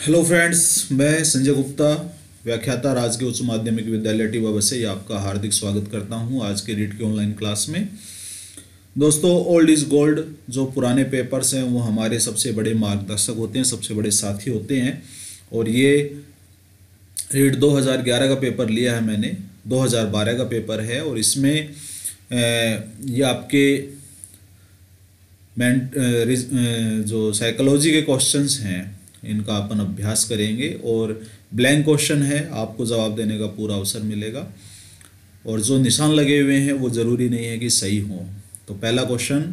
Hello friends, मैं संजय गुप्ता, व्याख्याता राजकीय उच्च माध्यमिक विद्यालय टीवा से आपका हार्दिक स्वागत करता हूं आज के रीट की ऑनलाइन क्लास में। दोस्तों, ओल्ड इज़ गोल्ड, जो पुराने पेपर्स हैं वो हमारे सबसे बड़े मार्गदर्शक होते हैं, सबसे बड़े साथी होते हैं। और ये रीट 2011 का पेपर लिया है मैंने, 2012 का पेपर है और इसमें ये आपके जो साइकोलॉजी के क्वेश्चंस हैं इनका अपन अभ्यास करेंगे और ब्लैंक क्वेश्चन है, आपको जवाब देने का पूरा अवसर मिलेगा। और जो निशान लगे हुए हैं वो ज़रूरी नहीं है कि सही हो। तो पहला क्वेश्चन,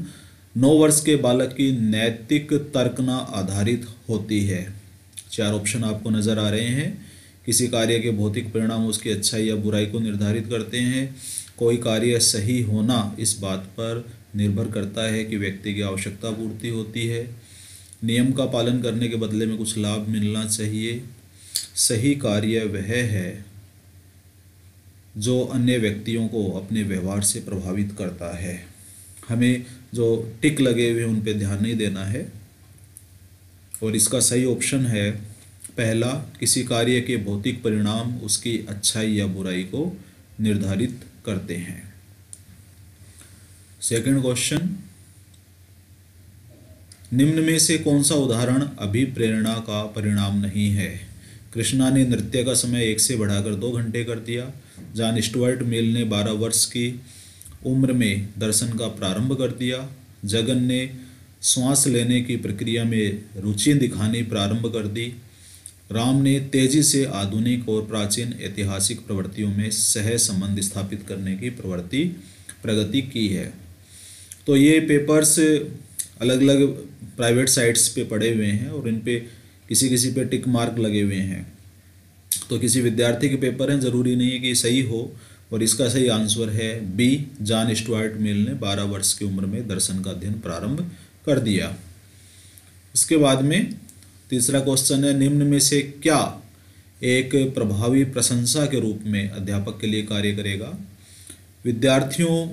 9 वर्ष के बालक की नैतिक तर्कना आधारित होती है। 4 ऑप्शन आपको नज़र आ रहे हैं। किसी कार्य के भौतिक परिणाम उसकी अच्छाई या बुराई को निर्धारित करते हैं। कोई कार्य सही होना इस बात पर निर्भर करता है कि व्यक्ति की आवश्यकता पूर्ति होती है। नियम का पालन करने के बदले में कुछ लाभ मिलना चाहिए। सही कार्य वह है जो अन्य व्यक्तियों को अपने व्यवहार से प्रभावित करता है। हमें जो टिक लगे हुए उन पे ध्यान नहीं देना है। और इसका सही ऑप्शन है पहला, किसी कार्य के भौतिक परिणाम उसकी अच्छाई या बुराई को निर्धारित करते हैं। सेकंड क्वेश्चन, निम्न में से कौन सा उदाहरण अभिप्रेरणा का परिणाम नहीं है? कृष्णा ने नृत्य का समय 1 से बढ़ाकर 2 घंटे कर दिया। जॉन स्टुअर्ट मिल ने 12 वर्ष की उम्र में दर्शन का प्रारंभ कर दिया। जगन ने श्वास लेने की प्रक्रिया में रुचि दिखानी प्रारंभ कर दी। राम ने तेजी से आधुनिक और प्राचीन ऐतिहासिक प्रवृत्तियों में सह संबंध स्थापित करने की प्रगति की है। तो ये पेपर्स अलग अलग प्राइवेट साइट्स पे पड़े हुए हैं और इन पे किसी पे टिक मार्क लगे हुए हैं। तो किसी विद्यार्थी के पेपर हैं, ज़रूरी नहीं है कि सही हो। और इसका सही आंसर है बी, जॉन स्टुअर्ट मिल ने 12 वर्ष की उम्र में दर्शन का अध्ययन प्रारंभ कर दिया। इसके बाद में तीसरा क्वेश्चन है, निम्न में से क्या एक प्रभावी प्रशंसा के रूप में अध्यापक के लिए कार्य करेगा? विद्यार्थियों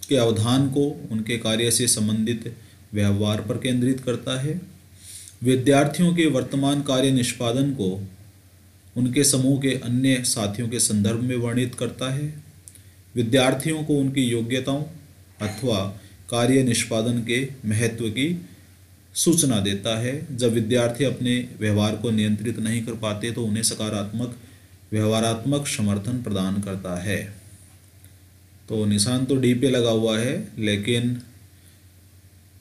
के अवधान को उनके कार्य से संबंधित व्यवहार पर केंद्रित करता है। विद्यार्थियों के वर्तमान कार्य निष्पादन को उनके समूह के अन्य साथियों के संदर्भ में वर्णित करता है। विद्यार्थियों को उनकी योग्यताओं अथवा कार्य निष्पादन के महत्व की सूचना देता है। जब विद्यार्थी अपने व्यवहार को नियंत्रित नहीं कर पाते तो उन्हें सकारात्मक व्यवहारात्मक समर्थन प्रदान करता है। तो निशान तो डी पे लगा हुआ है, लेकिन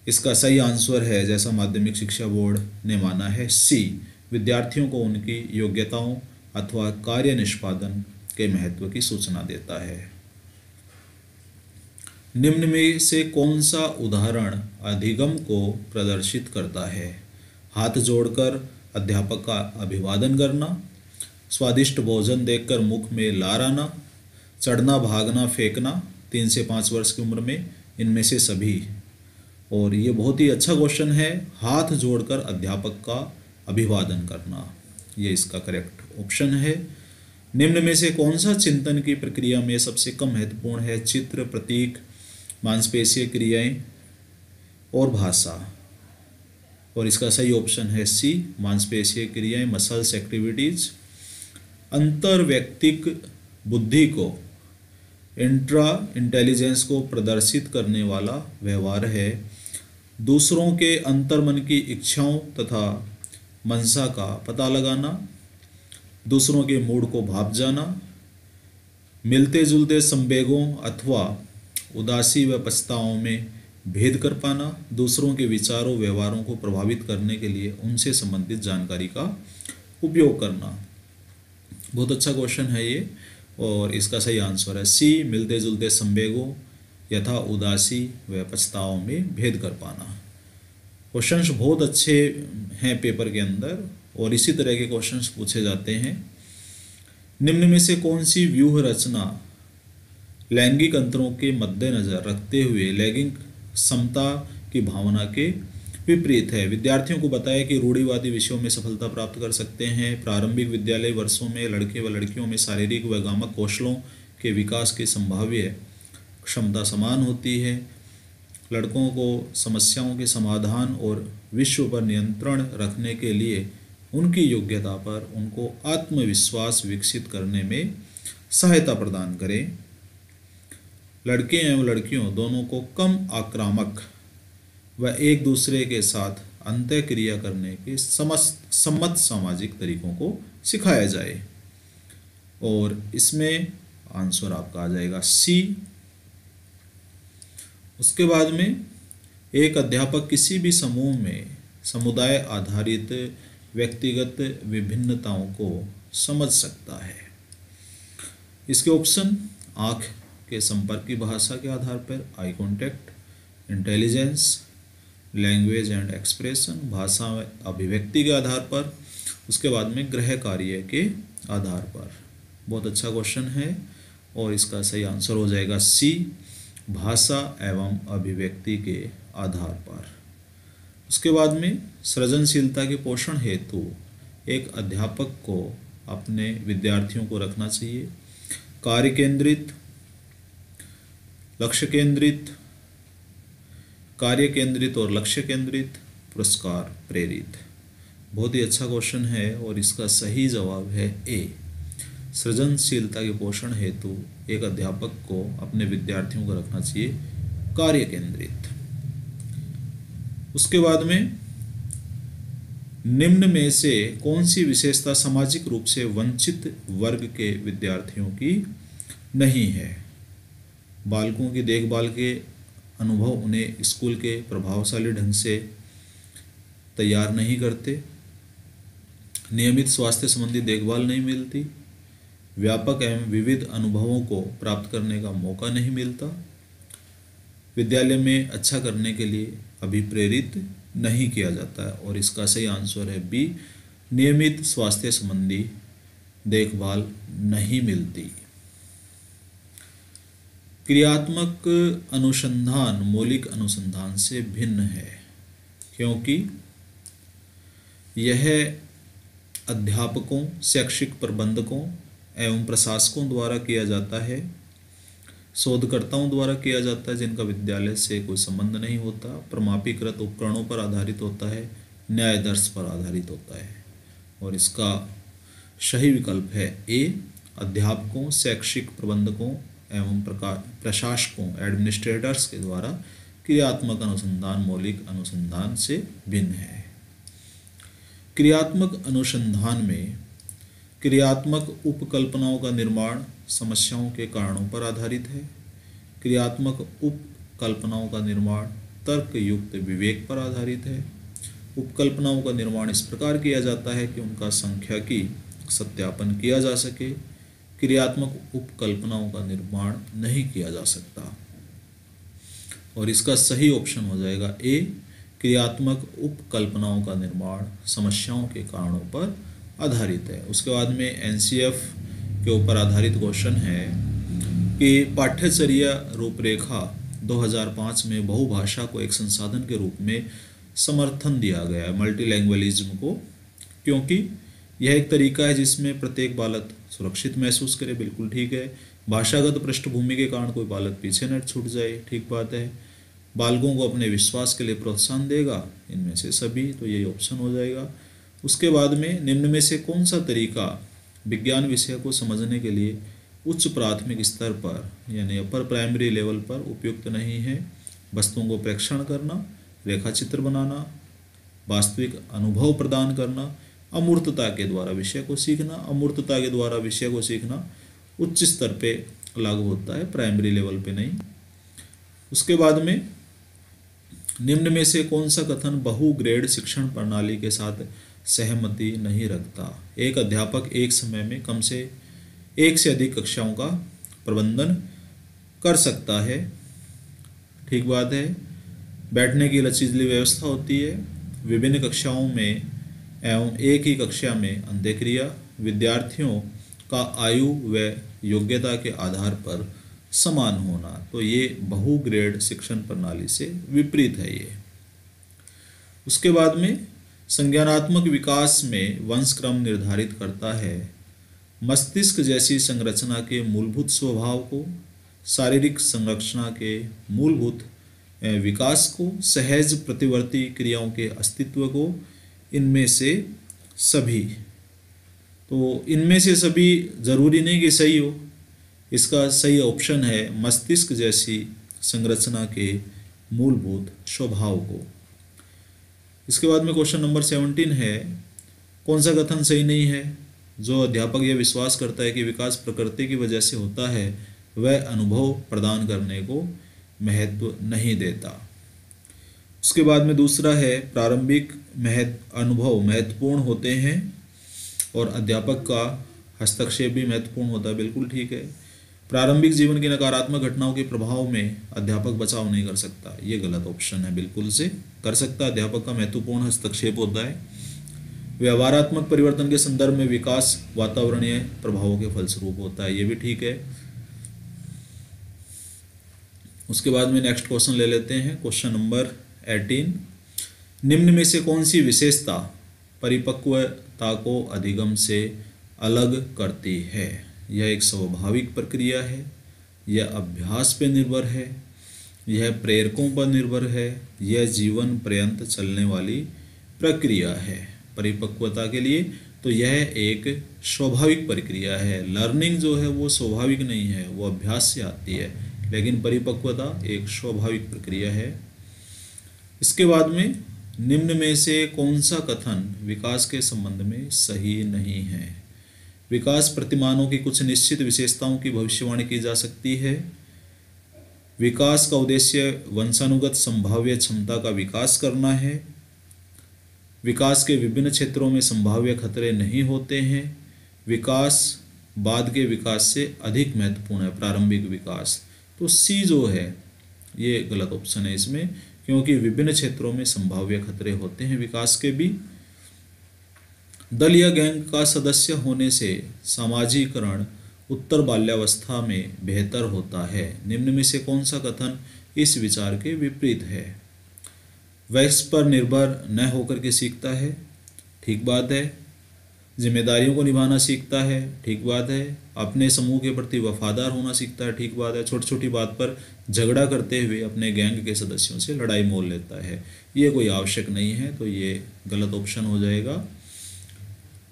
इसका सही आंसर है, जैसा माध्यमिक शिक्षा बोर्ड ने माना है, सी, विद्यार्थियों को उनकी योग्यताओं अथवा कार्य निष्पादन के महत्व की सूचना देता है। निम्न में से कौन सा उदाहरण अधिगम को प्रदर्शित करता है? हाथ जोड़कर अध्यापक का अभिवादन करना, स्वादिष्ट भोजन देखकर मुख में लार आना, चढ़ना भागना फेंकना 3 से 5 वर्ष की उम्र में, इनमें से सभी। और ये बहुत ही अच्छा क्वेश्चन है, हाथ जोड़कर अध्यापक का अभिवादन करना, ये इसका करेक्ट ऑप्शन है। निम्न में से कौन सा चिंतन की प्रक्रिया में सबसे कम महत्वपूर्ण है? चित्र, प्रतीक, मांसपेशीय क्रियाएं और भाषा। और इसका सही ऑप्शन है सी, मांसपेशीय क्रियाएं, मसल्स एक्टिविटीज। अंतर्वैयक्तिक बुद्धि को, इंट्रा इंटेलिजेंस को प्रदर्शित करने वाला व्यवहार है। दूसरों के अंतर्मन की इच्छाओं तथा मनसा का पता लगाना, दूसरों के मूड को भाप जाना, मिलते जुलते संवेगों अथवा उदासी व पछताओं में भेद कर पाना, दूसरों के विचारों व्यवहारों को प्रभावित करने के लिए उनसे संबंधित जानकारी का उपयोग करना। बहुत अच्छा क्वेश्चन है ये और इसका सही आंसर है सी, मिलते जुलते संवेगों यथा उदासी व पछताओं में भेद कर पाना। क्वेश्चंस बहुत अच्छे हैं पेपर के अंदर और इसी तरह के क्वेश्चंस पूछे जाते हैं। निम्न में से कौन सी व्यूह रचना लैंगिक अंतरों के मद्देनजर रखते हुए लैंगिक समता की भावना के विपरीत है? विद्यार्थियों को बताया कि रूढ़िवादी विषयों में सफलता प्राप्त कर सकते हैं। प्रारंभिक विद्यालय वर्षों में लड़के व लड़कियों में शारीरिक व गामक कौशलों के विकास की संभाव्य क्षमता समान होती है। लड़कों को समस्याओं के समाधान और विश्व पर नियंत्रण रखने के लिए उनकी योग्यता पर उनको आत्मविश्वास विकसित करने में सहायता प्रदान करें। लड़के एवं लड़कियों दोनों को कम आक्रामक व एक दूसरे के साथ अंतःक्रिया करने के सम्मत सामाजिक तरीकों को सिखाया जाए। और इसमें आंसर आपका आ जाएगा सी। उसके बाद में एक अध्यापक किसी भी समूह में समुदाय आधारित व्यक्तिगत विभिन्नताओं को समझ सकता है। इसके ऑप्शन आँख के संपर्क की भाषा के आधार पर, eye contact, intelligence, language and expression, भाषा अभिव्यक्ति के आधार पर, उसके बाद में गृह कार्य के आधार पर। बहुत अच्छा क्वेश्चन है और इसका सही आंसर हो जाएगा सी, भाषा एवं अभिव्यक्ति के आधार पर। उसके बाद में सृजनशीलता के पोषण हेतु एक अध्यापक को अपने विद्यार्थियों को रखना चाहिए कार्य केंद्रित, लक्ष्य केंद्रित, कार्य केंद्रित और लक्ष्य केंद्रित, पुरस्कार प्रेरित। बहुत ही अच्छा क्वेश्चन है और इसका सही जवाब है ए, सृजनशीलता के पोषण हेतु एक अध्यापक को अपने विद्यार्थियों को रखना चाहिए कार्य केंद्रित। उसके बाद में निम्न में से कौन सी विशेषता सामाजिक रूप से वंचित वर्ग के विद्यार्थियों की नहीं है? बालकों की देखभाल के अनुभव उन्हें स्कूल के प्रभावशाली ढंग से तैयार नहीं करते, नियमित स्वास्थ्य संबंधी देखभाल नहीं मिलती, व्यापक एवं विविध अनुभवों को प्राप्त करने का मौका नहीं मिलता, विद्यालय में अच्छा करने के लिए अभिप्रेरित नहीं किया जाता है। और इसका सही आंसर है बी, नियमित स्वास्थ्य संबंधी देखभाल नहीं मिलती। क्रियात्मक अनुसंधान मौलिक अनुसंधान से भिन्न है क्योंकि यह अध्यापकों, शैक्षिक प्रबंधकों एवं प्रशासकों द्वारा किया जाता है, शोधकर्ताओं द्वारा किया जाता है जिनका विद्यालय से कोई संबंध नहीं होता, प्रमापीकृत उपकरणों पर आधारित होता है, न्यायादर्श पर आधारित होता है। और इसका सही विकल्प है ए, अध्यापकों, शैक्षिक प्रबंधकों एवं प्रशासकों, एडमिनिस्ट्रेटर्स के द्वारा क्रियात्मक अनुसंधान मौलिक अनुसंधान से भिन्न है। क्रियात्मक अनुसंधान में क्रियात्मक उपकल्पनाओं का निर्माण समस्याओं के कारणों पर आधारित है। क्रियात्मक उपकल्पनाओं का निर्माण तर्क युक्त विवेक पर आधारित है। उपकल्पनाओं का निर्माण इस प्रकार किया जाता है कि उनका सांख्यिकी सत्यापन किया जा सके। क्रियात्मक उपकल्पनाओं का निर्माण नहीं किया जा सकता। और इसका सही ऑप्शन हो जाएगा ए, क्रियात्मक उपकल्पनाओं का निर्माण समस्याओं के कारणों पर आधारित है। उसके बाद में एनसीएफ के ऊपर आधारित क्वेश्चन है कि पाठ्यचर्या रूपरेखा 2005 में बहुभाषा को एक संसाधन के रूप में समर्थन दिया गया है, मल्टीलैंग्वेलिज्म को, क्योंकि यह एक तरीका है जिसमें प्रत्येक बालक सुरक्षित महसूस करे। बिल्कुल ठीक है। भाषागत पृष्ठभूमि के कारण कोई बालक पीछे न छूट जाए, ठीक बात है। बालकों को अपने विश्वास के लिए प्रोत्साहन देगा, इनमें से सभी, तो यही ऑप्शन हो जाएगा। उसके बाद में निम्न में से कौन सा तरीका विज्ञान विषय को समझने के लिए उच्च प्राथमिक स्तर पर यानी अपर प्राइमरी लेवल पर उपयुक्त नहीं है? वस्तुओं को प्रेक्षण करना, रेखाचित्र बनाना, वास्तविक अनुभव प्रदान करना, अमूर्तता के द्वारा विषय को सीखना। अमूर्तता के द्वारा विषय को सीखना उच्च स्तर पे लागू होता है, प्राइमरी लेवल पे नहीं। उसके बाद में निम्न में से कौन सा कथन बहुग्रेड शिक्षण प्रणाली के साथ सहमति नहीं रखता? एक अध्यापक एक समय में कम से एक से अधिक कक्षाओं का प्रबंधन कर सकता है, ठीक बात है। बैठने की लचीली व्यवस्था होती है। विभिन्न कक्षाओं में एवं एक ही कक्षा में अंत्यक्रिया। विद्यार्थियों का आयु व योग्यता के आधार पर समान होना, तो ये बहुग्रेड शिक्षण प्रणाली से विपरीत है ये। उसके बाद में संज्ञानात्मक विकास में वंशक्रम निर्धारित करता है मस्तिष्क जैसी संरचना के मूलभूत स्वभाव को, शारीरिक संरचना के मूलभूत विकास को, सहज प्रतिवर्ती क्रियाओं के अस्तित्व को। इनमें से सभी। तो इनमें से सभी ज़रूरी नहीं कि सही हो, इसका सही ऑप्शन है मस्तिष्क जैसी संरचना के मूलभूत स्वभाव को। इसके बाद में क्वेश्चन नंबर 17 है, कौन सा कथन सही नहीं है? जो अध्यापक यह विश्वास करता है कि विकास प्रकृति की वजह से होता है, वह अनुभव प्रदान करने को महत्व नहीं देता। उसके बाद में दूसरा है, प्रारंभिक अनुभव महत्वपूर्ण होते हैं और अध्यापक का हस्तक्षेप भी महत्वपूर्ण होता है। बिल्कुल ठीक है। प्रारंभिक जीवन की नकारात्मक घटनाओं के प्रभाव में अध्यापक बचाव नहीं कर सकता, ये गलत ऑप्शन है। बिल्कुल से कर सकता, अध्यापक का महत्वपूर्ण हस्तक्षेप होता है। व्यवहारात्मक परिवर्तन के संदर्भ में विकास वातावरणीय प्रभावों के फलस्वरूप होता है, ये भी ठीक है। उसके बाद में नेक्स्ट क्वेश्चन ले लेते हैं, क्वेश्चन नंबर 18। निम्न में से कौन सी विशेषता परिपक्वता को अधिगम से अलग करती है? यह एक स्वाभाविक प्रक्रिया है, यह अभ्यास पर निर्भर है, यह प्रेरकों पर निर्भर है, यह जीवन पर्यंत चलने वाली प्रक्रिया है। परिपक्वता के लिए तो यह एक स्वाभाविक प्रक्रिया है। लर्निंग जो है वो स्वाभाविक नहीं है, वो अभ्यास से आती है, लेकिन परिपक्वता एक स्वाभाविक प्रक्रिया है। इसके बाद में निम्न में से कौन सा कथन विकास के संबंध में सही नहीं है? विकास प्रतिमानों की कुछ निश्चित विशेषताओं की भविष्यवाणी की जा सकती है। विकास का उद्देश्य वंशानुगत संभाव्य क्षमता का विकास करना है। विकास के विभिन्न क्षेत्रों में संभाव्य खतरे नहीं होते हैं। विकास बाद के विकास से अधिक महत्वपूर्ण है, प्रारंभिक विकास। तो सी जो है ये गलत ऑप्शन है इसमें, क्योंकि विभिन्न क्षेत्रों में संभाव्य खतरे होते हैं विकास के भी। दल या गैंग का सदस्य होने से सामाजिकरण उत्तर बाल्यावस्था में बेहतर होता है। निम्न में से कौन सा कथन इस विचार के विपरीत है? वयस्क पर निर्भर न होकर के सीखता है, ठीक बात है। जिम्मेदारियों को निभाना सीखता है, ठीक बात है। अपने समूह के प्रति वफादार होना सीखता है, ठीक बात है। छोटी छोटी बात पर झगड़ा करते हुए अपने गैंग के सदस्यों से लड़ाई मोल लेता है, ये कोई आवश्यक नहीं है, तो ये गलत ऑप्शन हो जाएगा।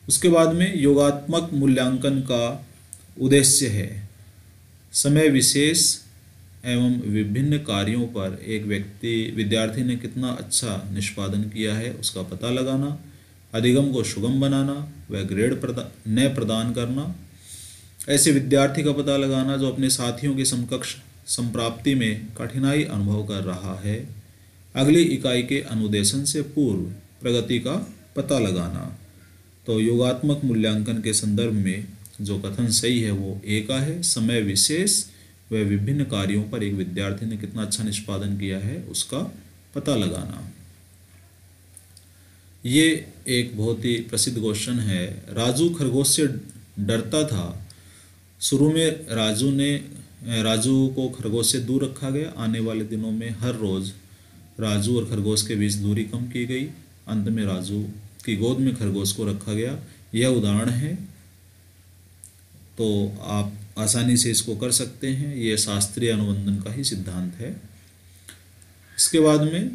उसके बाद में योगात्मक मूल्यांकन का उद्देश्य है समय विशेष एवं विभिन्न कार्यों पर एक विद्यार्थी ने कितना अच्छा निष्पादन किया है उसका पता लगाना, अधिगम को सुगम बनाना, वह ग्रेड न प्रदान करना, ऐसे विद्यार्थी का पता लगाना जो अपने साथियों के समकक्ष संप्राप्ति में कठिनाई अनुभव कर रहा है, अगली इकाई के अनुदेशन से पूर्व प्रगति का पता लगाना। तो योगात्मक मूल्यांकन के संदर्भ में जो कथन सही है वो ए का है, समय विशेष वह विभिन्न कार्यों पर एक विद्यार्थी ने कितना अच्छा निष्पादन किया है उसका पता लगाना। ये एक बहुत ही प्रसिद्ध क्वेश्चन है। राजू खरगोश से डरता था। शुरू में राजू को खरगोश से दूर रखा गया। आने वाले दिनों में हर रोज़ राजू और खरगोश के बीच दूरी कम की गई। अंत में राजू की गोद में खरगोश को रखा गया। यह उदाहरण है, तो आप आसानी से इसको कर सकते हैं। यह शास्त्रीय अनुबंधन का ही सिद्धांत है। इसके बाद में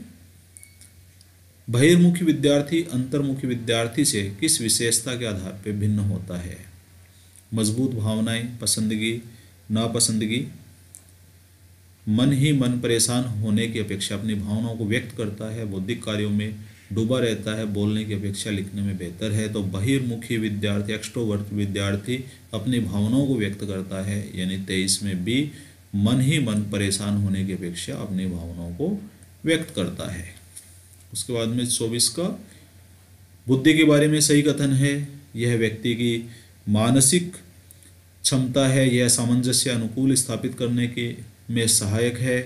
बहिर्मुखी विद्यार्थी अंतर्मुखी विद्यार्थी से किस विशेषता के आधार पर भिन्न होता है? मजबूत भावनाएं, पसंदगी, नापसंदगी। मन ही मन परेशान होने की अपेक्षा अपनी भावनाओं को व्यक्त करता है, बौद्धिक कार्यों में डूबा रहता है, बोलने की अपेक्षा लिखने में बेहतर है। तो बहिर्मुखी विद्यार्थी एक्सट्रोवर्ट विद्यार्थी अपनी भावनाओं को व्यक्त करता है, यानी 23 में भी मन ही मन परेशान होने की अपेक्षा अपनी भावनाओं को व्यक्त करता है। उसके बाद में 24 का बुद्धि के बारे में सही कथन है। यह व्यक्ति की मानसिक क्षमता है, यह सामंजस्य अनुकूल स्थापित करने के में सहायक है,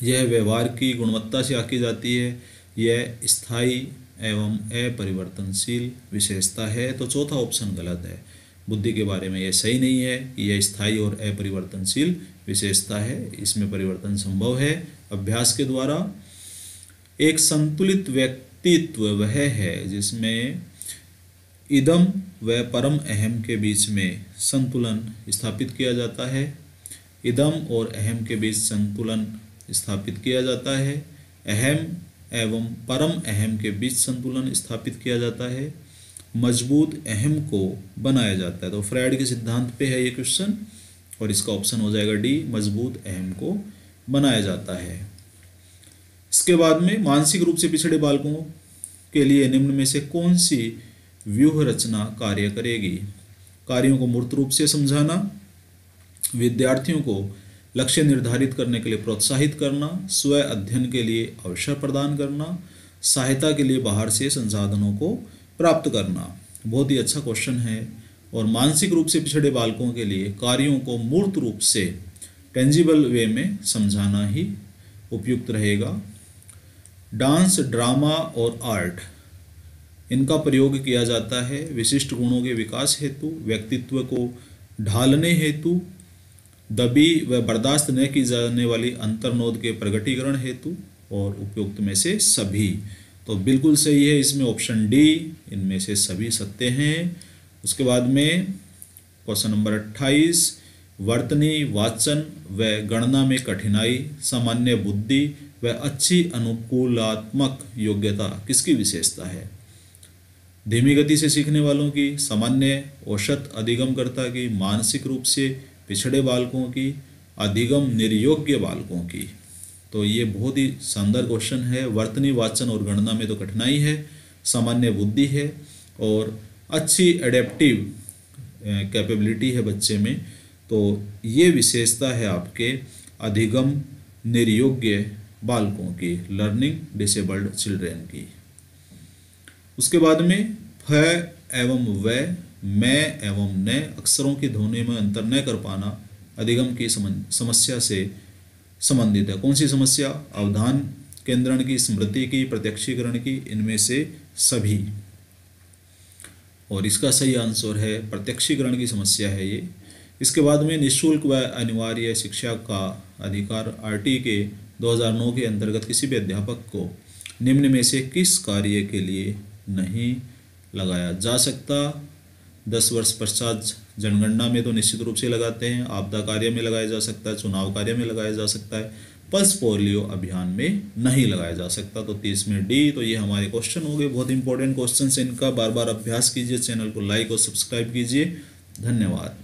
यह व्यवहार की गुणवत्ता से आंकी जाती है, यह स्थायी एवं अपरिवर्तनशील विशेषता है। तो चौथा ऑप्शन गलत है। बुद्धि के बारे में यह सही नहीं है कि यह स्थायी और अपरिवर्तनशील विशेषता है, इसमें परिवर्तन संभव है अभ्यास के द्वारा। एक संतुलित व्यक्तित्व वह है जिसमें इदम व परम अहम के बीच में संतुलन स्थापित किया जाता है। इदम और अहम के बीच संतुलन स्थापित किया जाता है। अहम एवं परम अहम के बीच संतुलन स्थापित किया जाता है। मजबूत अहम को बनाया जाता है। तो फ्रायड के सिद्धांत पे है ये क्वेश्चन और इसका ऑप्शन हो जाएगा डी, मजबूत अहम को बनाया जाता है। इसके बाद में मानसिक रूप से पिछड़े बालकों के लिए निम्न में से कौन सी व्यूह रचना कार्य करेगी? कार्यों को मूर्त रूप से समझाना, विद्यार्थियों को लक्ष्य निर्धारित करने के लिए प्रोत्साहित करना, स्व अध्ययन के लिए अवसर प्रदान करना, सहायता के लिए बाहर से संसाधनों को प्राप्त करना। बहुत ही अच्छा क्वेश्चन है। और मानसिक रूप से पिछड़े बालकों के लिए कार्यों को मूर्त रूप से टेंजिबल वे में समझाना ही उपयुक्त रहेगा। डांस, ड्रामा और आर्ट, इनका प्रयोग किया जाता है विशिष्ट गुणों के विकास हेतु, व्यक्तित्व को ढालने हेतु, दबी व बर्दाश्त न की जाने वाली अंतर्नोद के प्रगटीकरण हेतु और उपयुक्त में से सभी। तो बिल्कुल सही है इसमें ऑप्शन डी, इनमें से सभी सत्य हैं। उसके बाद में क्वेश्चन नंबर 28, वर्तनी, वाचन व गणना में कठिनाई, सामान्य बुद्धि व अच्छी अनुकूलात्मक योग्यता किसकी विशेषता है? धीमी गति से सीखने वालों की, सामान्य औसत अधिगमकर्ता की, मानसिक रूप से पिछड़े बालकों की, अधिगम निर्योग्य बालकों की। तो ये बहुत ही शानदार क्वेश्चन है। वर्तनी, वाचन और गणना में तो कठिनाई है, सामान्य बुद्धि है और अच्छी एडेप्टिव कैपेबिलिटी है बच्चे में। तो ये विशेषता है आपके अधिगम निर्योग्य बालकों की, लर्निंग डिसेबल्ड चिल्ड्रेन की। उसके बाद में फ एवं व, मैं एवं न अक्षरों की ध्वनि में अंतर न कर पाना अधिगम की समस्या से संबंधित है। कौन सी समस्या? अवधान केंद्रण की, स्मृति की, प्रत्यक्षीकरण की, इनमें से सभी। और इसका सही आंसर है प्रत्यक्षीकरण की समस्या है ये। इसके बाद में निःशुल्क व अनिवार्य शिक्षा का अधिकार आरटी के 2009 के अंतर्गत किसी भी अध्यापक को निम्न में से किस कार्य के लिए नहीं लगाया जा सकता? 10 वर्ष पश्चात जनगणना में तो निश्चित रूप से लगाते हैं, आपदा कार्य में लगाया जा सकता है, चुनाव कार्य में लगाया जा सकता है, पल्स पोलियो अभियान में नहीं लगाया जा सकता। तो 30 में डी। तो ये हमारे क्वेश्चन हो गए, बहुत इंपॉर्टेंट क्वेश्चन है इनका। बार बार अभ्यास कीजिए, चैनल को लाइक और सब्सक्राइब कीजिए। धन्यवाद।